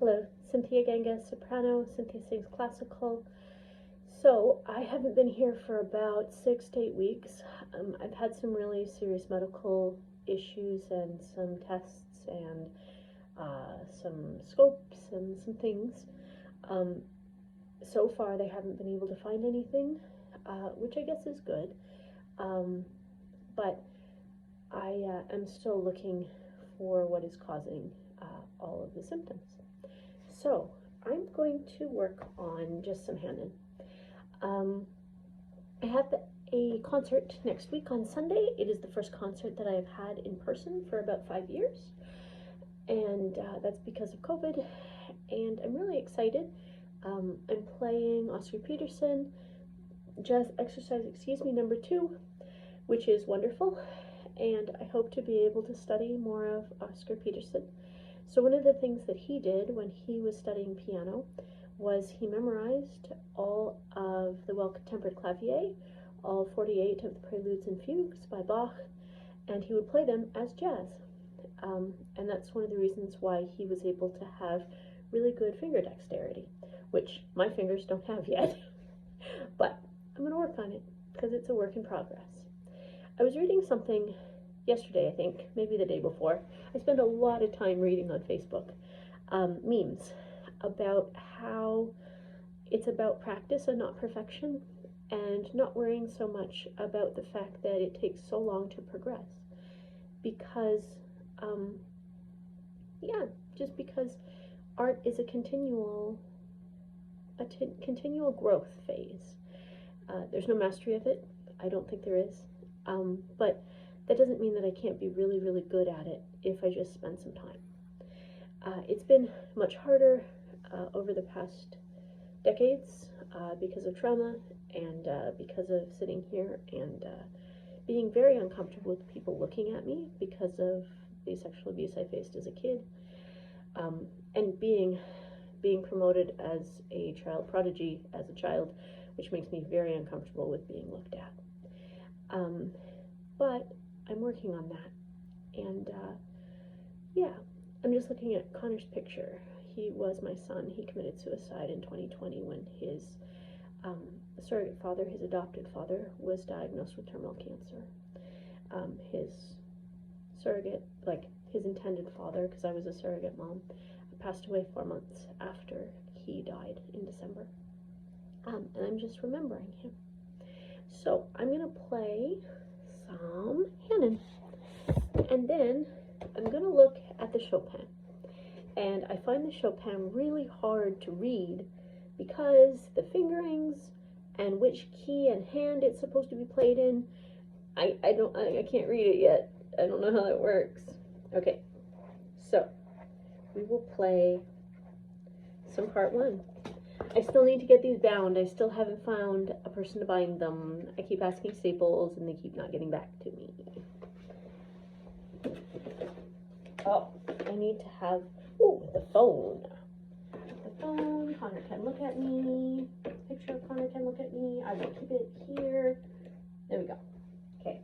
Hello, Cynthia Ganga, soprano. Cynthia sings classical. So, I haven't been here for about 6 to 8 weeks. I've had some really serious medical issues and some tests and some scopes and some things. Um, so far, they haven't been able to find anything, which I guess is good. But I am still looking for what is causing all of the symptoms. So I'm going to work on just some Hanon. I have a concert next week on Sunday. It is the first concert that I have had in person for about 5 years, and that's because of COVID, and I'm really excited. I'm playing Oscar Peterson, Jazz Exercise, number 2, which is wonderful, and I hope to be able to study more of Oscar Peterson. So one of the things that he did when he was studying piano was he memorized all of the Well-Tempered Clavier, all 48 of the Preludes and Fugues by Bach, and he would play them as jazz. And that's one of the reasons why he was able to have really good finger dexterity, which my fingers don't have yet. But I'm going to work on it because it's a work in progress. I was reading something yesterday, I think, maybe the day before. I spend a lot of time reading on Facebook memes about how it's about practice and not perfection, and not worrying so much about the fact that it takes so long to progress. Because, just because art is a continual growth phase. There's no mastery of it. I don't think there is. But that doesn't mean that I can't be really, really good at it if I just spend some time. It's been much harder over the past decades because of trauma and because of sitting here and being very uncomfortable with people looking at me because of the sexual abuse I faced as a kid, and being promoted as a child prodigy as a child, which makes me very uncomfortable with being looked at. But I'm working on that, and I'm just looking at Connor's picture. He was my son. He committed suicide in 2020 when his surrogate father, his adopted father, was diagnosed with terminal cancer. His surrogate, like his intended father, because I was a surrogate mom, passed away 4 months after he died in December. And I'm just remembering him. So I'm going to play some Hanon, and then I'm going to look at the Chopin. And I find the Chopin really hard to read because the fingerings and which key and hand it's supposed to be played in, I can't read it yet. I don't know how that works. Okay, so we will play some part 1. I still need to get these bound. I still haven't found a person to bind them. I keep asking Staples and they keep not getting back to me. Oh, I need to have, the phone. The phone, Connor can look at me. Picture of Connor can look at me. I will keep it here. There we go. Okay.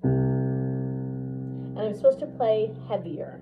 And I'm supposed to play heavier.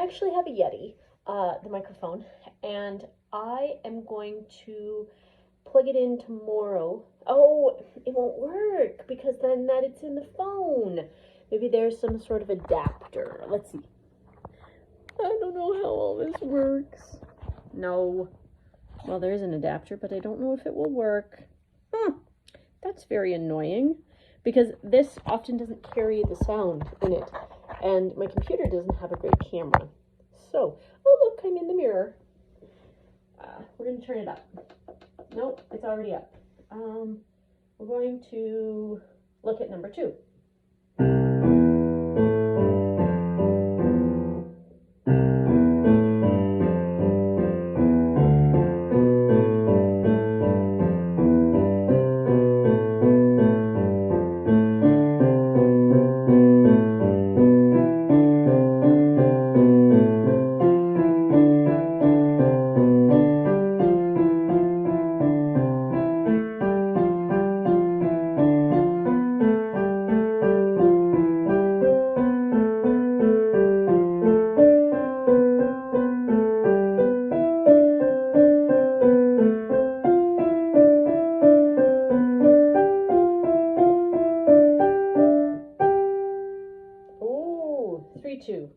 actually have a Yeti, the microphone, and I am going to plug it in tomorrow. Oh, it won't work because then that it's in the phone. Maybe there's some sort of adapter. Let's see. I don't know how all this works. No. Well, there is an adapter, but I don't know if it will work. That's very annoying because this often doesn't carry the sound in it, and my computer doesn't have a great camera. So, oh look, I'm in the mirror. We're going to turn it up. Nope, it's already up. We're going to look at number 2. Oh, 3-2.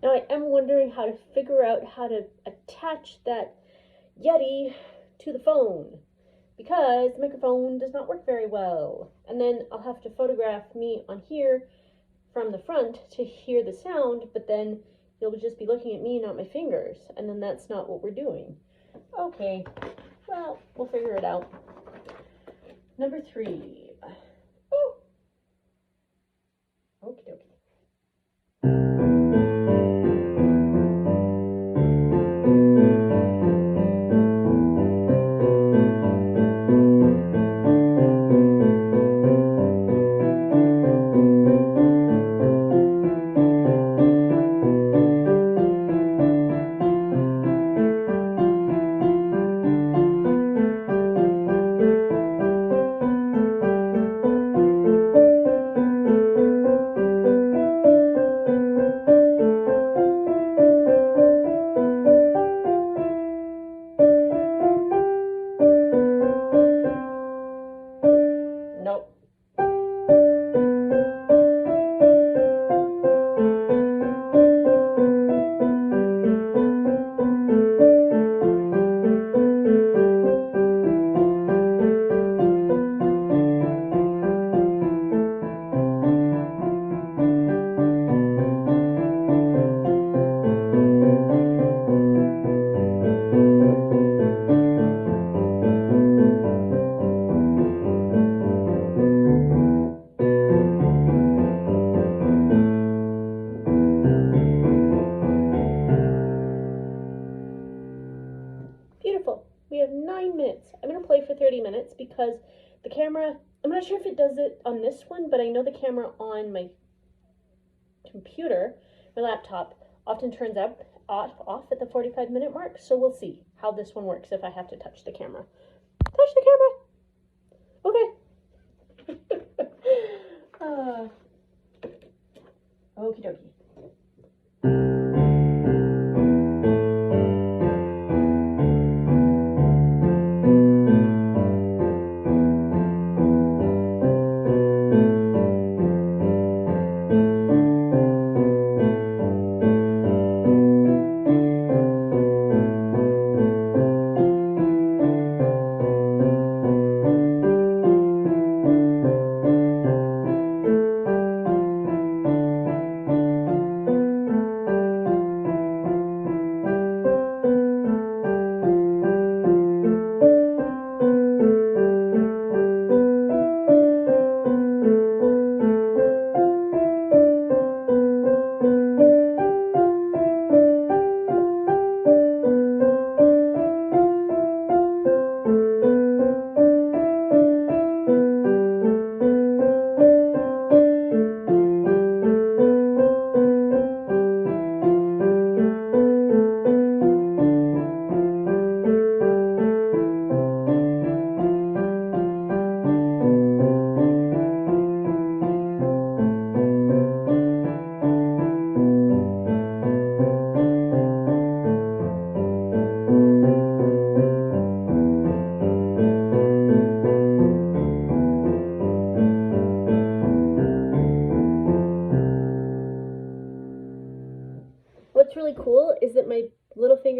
Now I am wondering how to figure out how to attach that Yeti to the phone because the microphone does not work very well. And then I'll have to photograph me on here from the front to hear the sound, but then you'll just be looking at me, not my fingers. And then that's not what we're doing. Okay, well, we'll figure it out. Number 3. Oh, okie dokie. Nope. Beautiful. We have 9 minutes. I'm going to play for 30 minutes because the camera, I'm not sure if it does it on this one, but I know the camera on my computer, my laptop, often turns up off at the 45-minute mark. So we'll see how this one works if I have to touch the camera. Touch the camera. Okay. Okie dokie.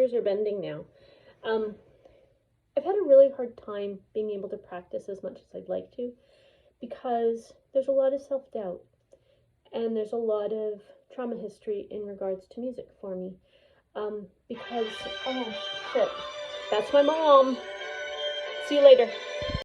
fingers are bending now. I've had a really hard time being able to practice as much as I'd like to because there's a lot of self-doubt and there's a lot of trauma history in regards to music for me. Because, oh, shit, that's my mom. See you later.